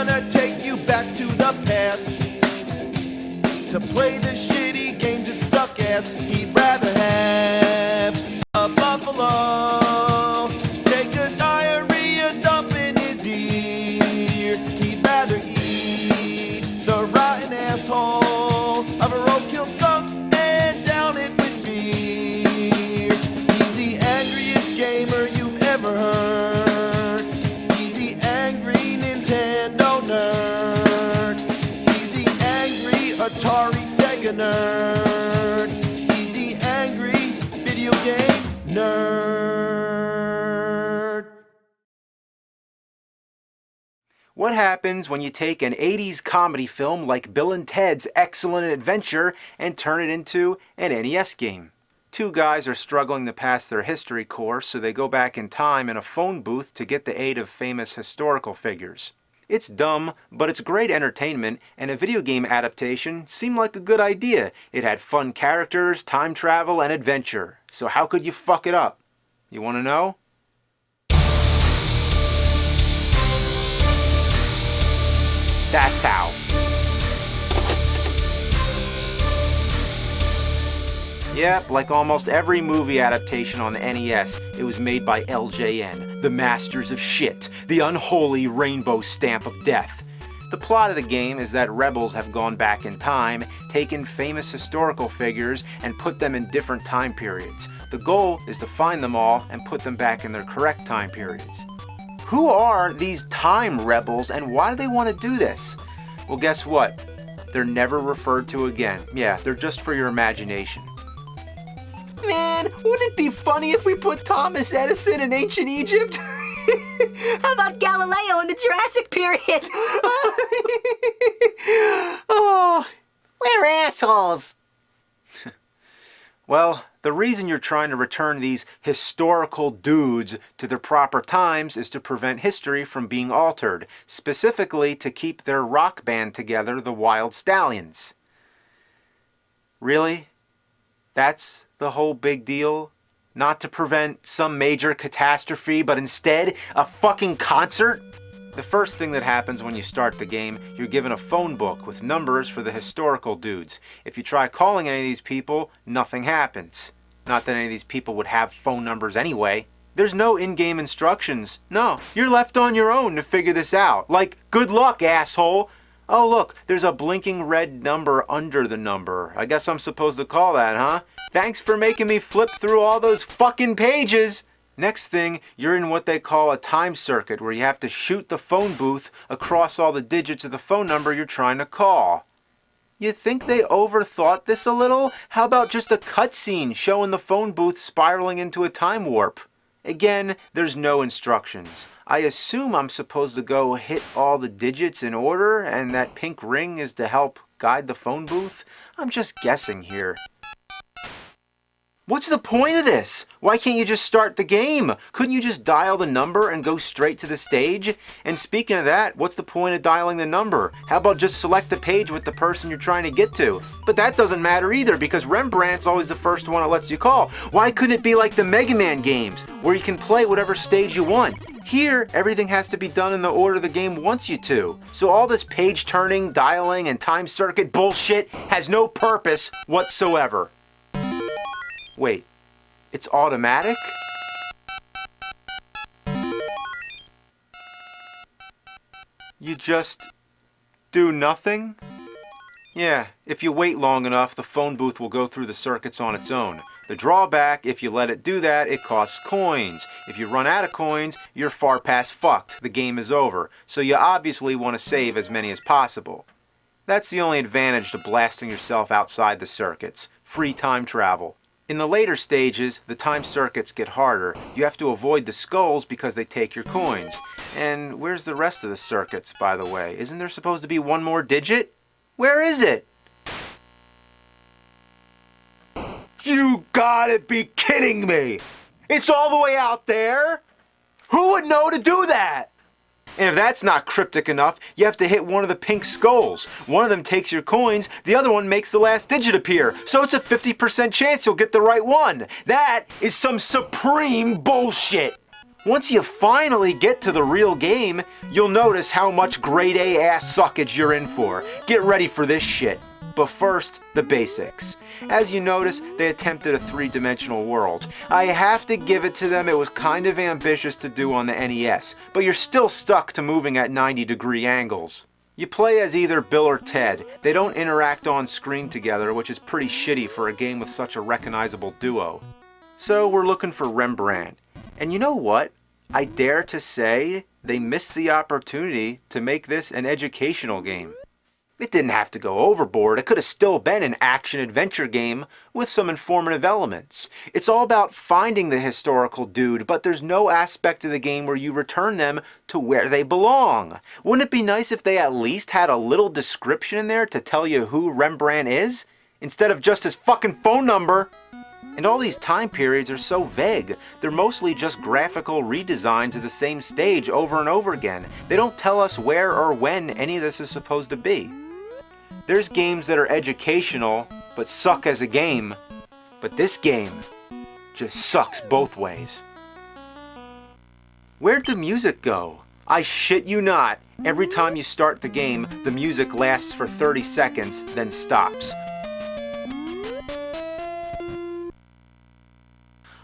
gonna take you back to the past to play the shitty games that suck ass. He'd rather have a buffalo take a diarrhea dump in his ear. He'd rather eat the rotten asshole of a roadkill skunk and down it with beer. He's the angriest gamer you've ever heard. He's the angry Nintendo nerd. He's the angry Atari Sega nerd. He's the angry video game nerd. What happens when you take an 80s comedy film like Bill and Ted's Excellent Adventure and turn it into an NES game? Two guys are struggling to pass their history course, so they go back in time in a phone booth to get the aid of famous historical figures. It's dumb, but it's great entertainment, and a video game adaptation seemed like a good idea. It had fun characters, time travel, and adventure. So how could you fuck it up? You want to know? That's how. Yep, like almost every movie adaptation on the NES, it was made by LJN, the masters of shit, the unholy rainbow stamp of death. The plot of the game is that rebels have gone back in time, taken famous historical figures, and put them in different time periods. The goal is to find them all and put them back in their correct time periods. Who are these time rebels and why do they want to do this? Well, guess what? They're never referred to again. Yeah, they're just for your imagination. Man, wouldn't it be funny if we put Thomas Edison in ancient Egypt? How about Galileo in the Jurassic period? Oh, We're assholes. well, the reason you're trying to return these historical dudes to their proper times is to prevent history from being altered, specifically to keep their rock band together, the Wild Stallions. Really? That's the whole big deal? Not to prevent some major catastrophe, but instead a fucking concert? The first thing that happens when you start the game, you're given a phone book with numbers for the historical dudes. If you try calling any of these people, nothing happens. Not that any of these people would have phone numbers anyway. There's no in-game instructions. No, you're left on your own to figure this out. Like, good luck, asshole. Oh look, there's a blinking red number under the number. I guess I'm supposed to call that, huh? Thanks for making me flip through all those fucking pages. Next thing, you're in what they call a time circuit, where you have to shoot the phone booth across all the digits of the phone number you're trying to call. You think they overthought this a little? How about just a cutscene showing the phone booth spiraling into a time warp? Again, there's no instructions. I assume I'm supposed to go hit all the digits in order, and that pink ring is to help guide the phone booth? I'm just guessing here. What's the point of this? Why can't you just start the game? Couldn't you just dial the number and go straight to the stage? And speaking of that, what's the point of dialing the number? How about just select the page with the person you're trying to get to? But that doesn't matter either, because Rembrandt's always the first one it lets you call. Why couldn't it be like the Mega Man games, where you can play whatever stage you want? Here, everything has to be done in the order the game wants you to. So all this page turning, dialing, and time circuit bullshit has no purpose whatsoever. Wait, it's automatic? You just do nothing? Yeah, if you wait long enough, the phone booth will go through the circuits on its own. The drawback, if you let it do that, it costs coins. If you run out of coins, you're far past fucked. The game is over. So you obviously want to save as many as possible. That's the only advantage to blasting yourself outside the circuits. Free time travel. In the later stages, the time circuits get harder. You have to avoid the skulls because they take your coins. And where's the rest of the circuits, by the way? Isn't there supposed to be one more digit? Where is it? You gotta be kidding me! It's all the way out there? Who would know to do that? And if that's not cryptic enough, you have to hit one of the pink skulls. One of them takes your coins, the other one makes the last digit appear. So it's a 50% chance you'll get the right one. That is some supreme bullshit. Once you finally get to the real game, you'll notice how much grade A ass suckage you're in for. Get ready for this shit. But first, the basics. As you notice, they attempted a three-dimensional world. I have to give it to them, it was kind of ambitious to do on the NES, but you're still stuck to moving at 90-degree angles. You play as either Bill or Ted. They don't interact on screen together, which is pretty shitty for a game with such a recognizable duo. So we're looking for Rembrandt. And you know what? I dare to say they missed the opportunity to make this an educational game. It didn't have to go overboard. It could have still been an action-adventure game with some informative elements. It's all about finding the historical dude, but there's no aspect of the game where you return them to where they belong. Wouldn't it be nice if they at least had a little description in there to tell you who Rembrandt is, instead of just his fucking phone number? And all these time periods are so vague. They're mostly just graphical redesigns of the same stage over and over again. They don't tell us where or when any of this is supposed to be. There's games that are educational, but suck as a game. But this game just sucks both ways. Where'd the music go? I shit you not. Every time you start the game, the music lasts for 30 seconds, then stops.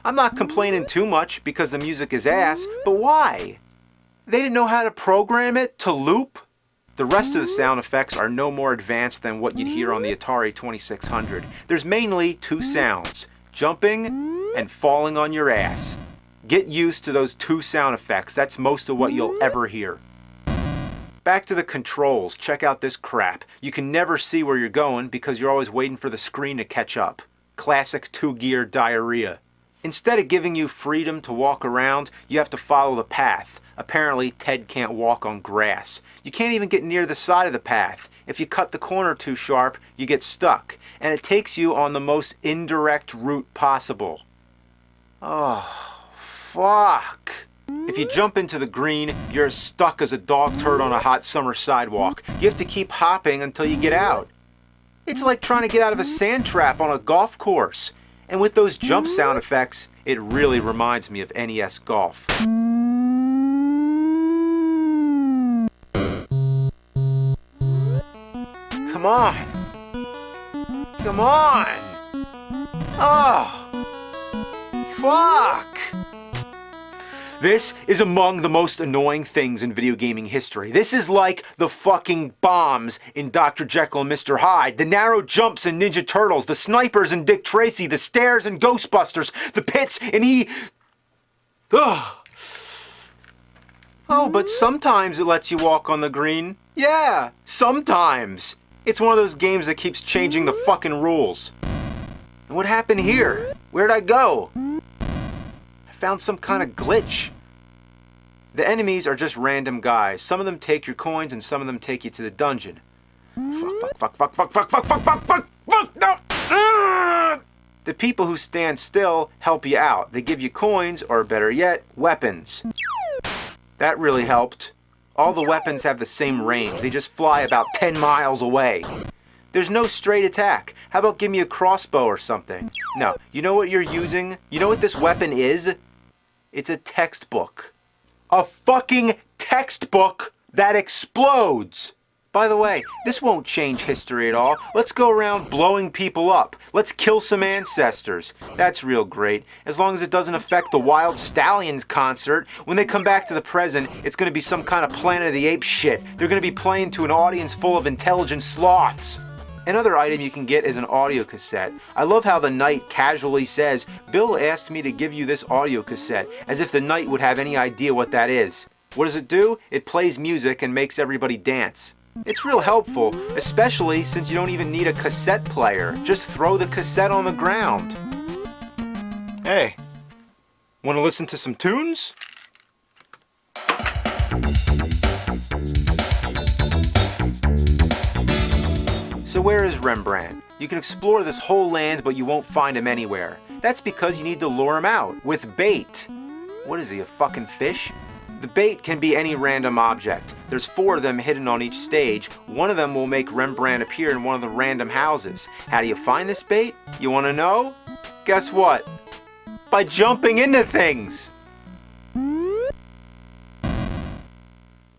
I'm not complaining too much because the music is ass, but why? They didn't know how to program it to loop? The rest of the sound effects are no more advanced than what you'd hear on the Atari 2600. There's mainly two sounds, jumping and falling on your ass. Get used to those two sound effects, that's most of what you'll ever hear. Back to the controls, check out this crap. You can never see where you're going because you're always waiting for the screen to catch up. Classic two-gear diarrhea. Instead of giving you freedom to walk around, you have to follow the path. Apparently, Ted can't walk on grass. You can't even get near the side of the path. If you cut the corner too sharp, you get stuck. And it takes you on the most indirect route possible. Oh, fuck. If you jump into the green, you're as stuck as a dog turd on a hot summer sidewalk. You have to keep hopping until you get out. It's like trying to get out of a sand trap on a golf course. And with those jump sound effects, it really reminds me of NES Golf. Come on! Come on! Oh! Fuck! This is among the most annoying things in video gaming history. This is like the fucking bombs in Dr. Jekyll and Mr. Hyde, the narrow jumps in Ninja Turtles, the snipers in Dick Tracy, the stairs in Ghostbusters, the pits in Ugh. Oh, but sometimes it lets you walk on the green. Yeah, sometimes. It's one of those games that keeps changing the fucking rules. And what happened here? Where'd I go? I found some kind of glitch. The enemies are just random guys. Some of them take your coins and some of them take you to the dungeon. Fuck, no! The people who stand still help you out. They give you coins, or better yet, weapons. That really helped. All the weapons have the same range. They just fly about 10 miles away. There's no straight attack. How about give me a crossbow or something? No, you know what you're using? You know what this weapon is? It's a textbook. A fucking textbook that explodes! By the way, this won't change history at all. Let's go around blowing people up. Let's kill some ancestors. That's real great. As long as it doesn't affect the Wild Stallions concert. When they come back to the present, it's gonna be some kind of Planet of the Apes shit. They're gonna be playing to an audience full of intelligent sloths. Another item you can get is an audio cassette. I love how the knight casually says, "Bill asked me to give you this audio cassette," as if the knight would have any idea what that is. What does it do? It plays music and makes everybody dance. It's real helpful, especially since you don't even need a cassette player. Just throw the cassette on the ground. Hey, want to listen to some tunes? So where is Rembrandt? You can explore this whole land, but you won't find him anywhere. That's because you need to lure him out with bait. What is he, a fucking fish? The bait can be any random object. There's 4 of them hidden on each stage. One of them will make Rembrandt appear in one of the random houses. How do you find this bait? You want to know? Guess what? By jumping into things!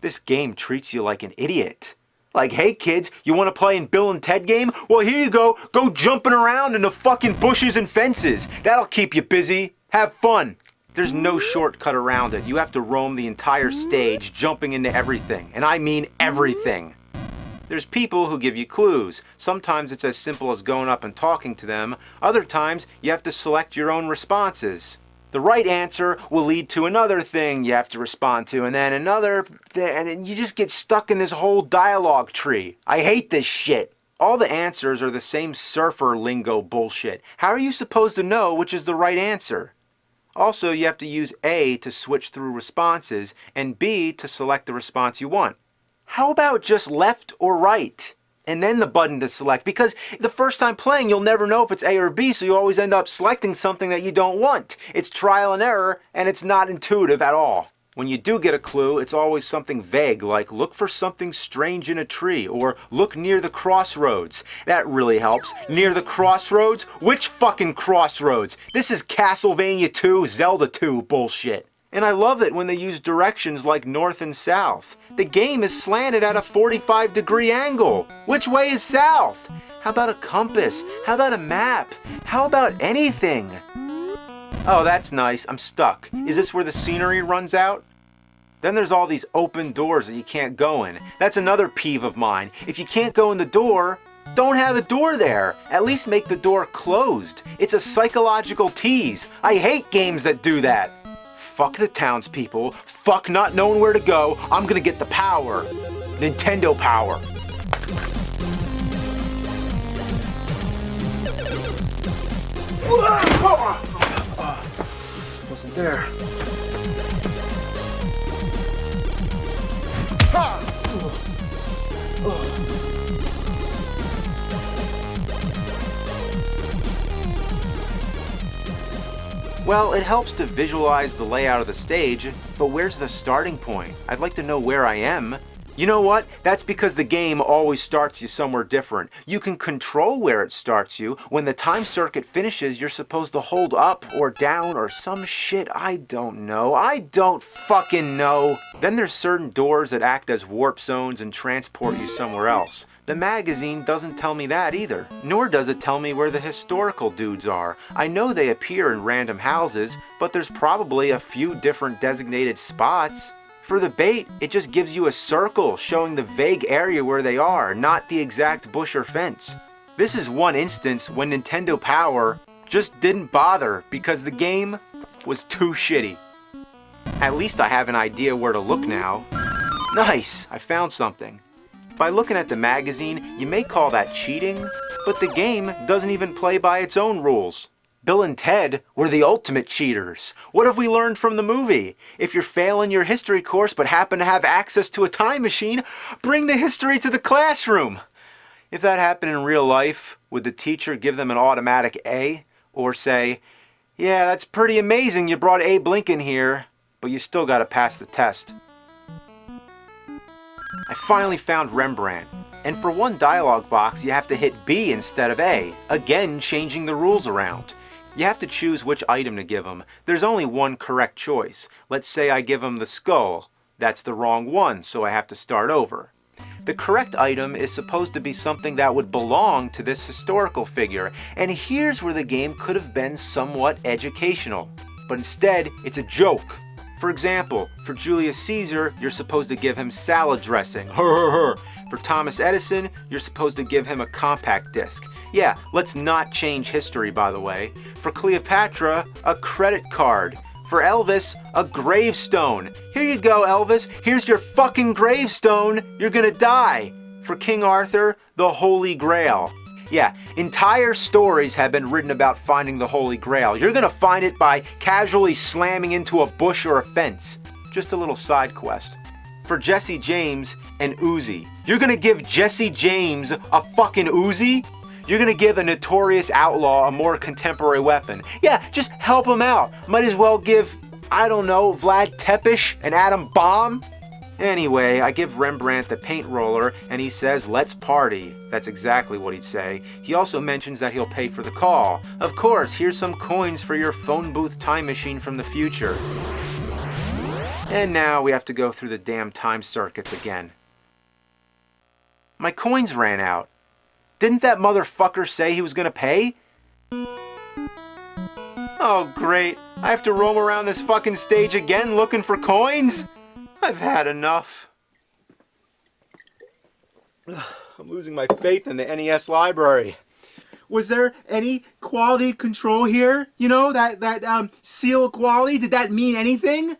This game treats you like an idiot. Like, hey kids, you want to play in Bill and Ted game? Well, here you go. Go jumping around in the fucking bushes and fences. That'll keep you busy. Have fun. There's no shortcut around it. You have to roam the entire stage, jumping into everything. And I mean everything. There's people who give you clues. Sometimes it's as simple as going up and talking to them. Other times, you have to select your own responses. The right answer will lead to another thing you have to respond to, and then another thing, and then you just get stuck in this whole dialogue tree. I hate this shit. All the answers are the same surfer lingo bullshit. How are you supposed to know which is the right answer? Also, you have to use A to switch through responses, and B to select the response you want. How about just left or right? And then the button to select, because the first time playing you'll never know if it's A or B, so you always end up selecting something that you don't want. It's trial and error, and it's not intuitive at all. When you do get a clue, it's always something vague, like look for something strange in a tree, or look near the crossroads. That really helps. Near the crossroads? Which fucking crossroads? This is Castlevania 2, Zelda 2 bullshit. And I love it when they use directions like north and south. The game is slanted at a 45-degree angle. Which way is south? How about a compass? How about a map? How about anything? Oh, that's nice. I'm stuck. Is this where the scenery runs out? Then there's all these open doors that you can't go in. That's another peeve of mine. If you can't go in the door, don't have a door there. At least make the door closed. It's a psychological tease. I hate games that do that. Fuck the townspeople. Fuck not knowing where to go. I'm gonna get the power. Nintendo power. Wasn't there. Well, it helps to visualize the layout of the stage, but where's the starting point? I'd like to know where I am. You know what? That's because the game always starts you somewhere different. You can control where it starts you. When the time circuit finishes, you're supposed to hold up or down or some shit. I don't know. I don't fucking know. Then there's certain doors that act as warp zones and transport you somewhere else. The magazine doesn't tell me that either. Nor does it tell me where the historical dudes are. I know they appear in random houses, but there's probably a few different designated spots. For the bait, it just gives you a circle showing the vague area where they are, not the exact bush or fence. This is one instance when Nintendo Power just didn't bother because the game was too shitty. At least I have an idea where to look now. Nice, I found something. By looking at the magazine, you may call that cheating, but the game doesn't even play by its own rules. Bill and Ted were the ultimate cheaters. What have we learned from the movie? If you're failing your history course but happen to have access to a time machine, bring the history to the classroom. If that happened in real life, would the teacher give them an automatic A? Or say, yeah, that's pretty amazing you brought Abe Lincoln here, but you still gotta pass the test. I finally found Rembrandt. And for one dialogue box, you have to hit B instead of A, again changing the rules around. You have to choose which item to give him. There's only one correct choice. Let's say I give him the skull. That's the wrong one, so I have to start over. The correct item is supposed to be something that would belong to this historical figure, and here's where the game could have been somewhat educational. But instead, it's a joke. For example, for Julius Caesar, you're supposed to give him salad dressing. For Thomas Edison, you're supposed to give him a compact disc. Yeah, let's not change history, by the way. For Cleopatra, a credit card. For Elvis, a gravestone. Here you go, Elvis. Here's your fucking gravestone. You're gonna die. For King Arthur, the Holy Grail. Yeah, entire stories have been written about finding the Holy Grail. You're gonna find it by casually slamming into a bush or a fence. Just a little side quest. For Jesse James, an Uzi. You're gonna give Jesse James a fucking Uzi? You're gonna give a notorious outlaw a more contemporary weapon. Yeah, just help him out. Might as well give, I don't know, Vlad Tepes an atom bomb? Anyway, I give Rembrandt the paint roller and he says, let's party. That's exactly what he'd say. He also mentions that he'll pay for the call. Of course, here's some coins for your phone booth time machine from the future. And now we have to go through the damn time circuits again. My coins ran out. Didn't that motherfucker say he was gonna pay? Oh great, I have to roam around this fucking stage again looking for coins? I've had enough. I'm losing my faith in the NES library. Was there any quality control here? You know, that seal quality, did that mean anything?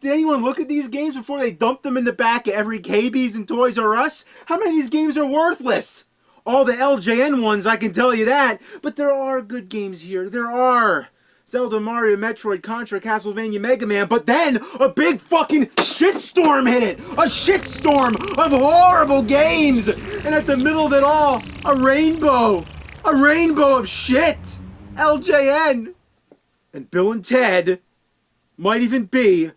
Did anyone look at these games before they dumped them in the back of every KB's and Toys R Us? How many of these games are worthless? All the LJN ones, I can tell you that. But there are good games here. There are. Zelda, Mario, Metroid, Contra, Castlevania, Mega Man. But then a big fucking shitstorm hit it. A shitstorm of horrible games. And at the middle of it all, a rainbow. A rainbow of shit. LJN. And Bill and Ted might even be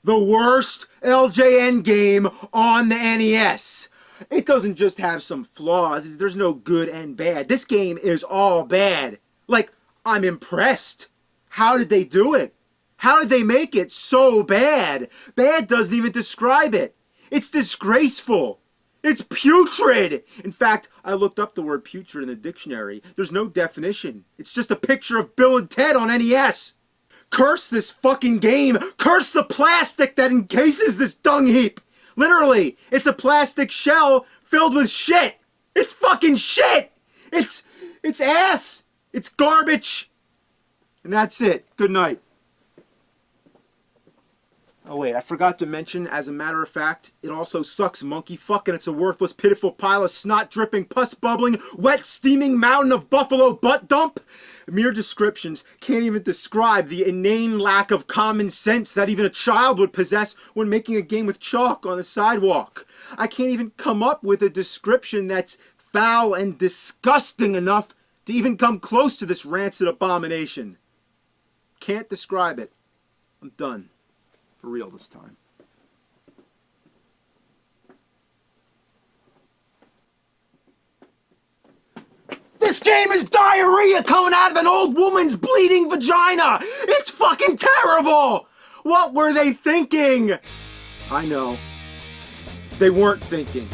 the worst LJN game on the NES. It doesn't just have some flaws. There's no good and bad. This game is all bad. Like, I'm impressed. How did they do it? How did they make it so bad? Bad doesn't even describe it. It's disgraceful. It's putrid. In fact, I looked up the word putrid in the dictionary. There's no definition. It's just a picture of Bill and Ted on NES. Curse this fucking game. Curse the plastic that encases this dung heap. Literally, it's a plastic shell filled with shit. It's fucking shit. It's ass. It's garbage. And that's it. Good night. Oh wait, I forgot to mention, as a matter of fact, it also sucks monkey fuck, and it's a worthless, pitiful pile of snot-dripping, pus-bubbling, wet, steaming mountain of buffalo butt dump. Mere descriptions can't even describe the inane lack of common sense that even a child would possess when making a game with chalk on the sidewalk. I can't even come up with a description that's foul and disgusting enough to even come close to this rancid abomination. Can't describe it. I'm done. For real this time. This game is diarrhea coming out of an old woman's bleeding vagina! It's fucking terrible! What were they thinking? I know. They weren't thinking.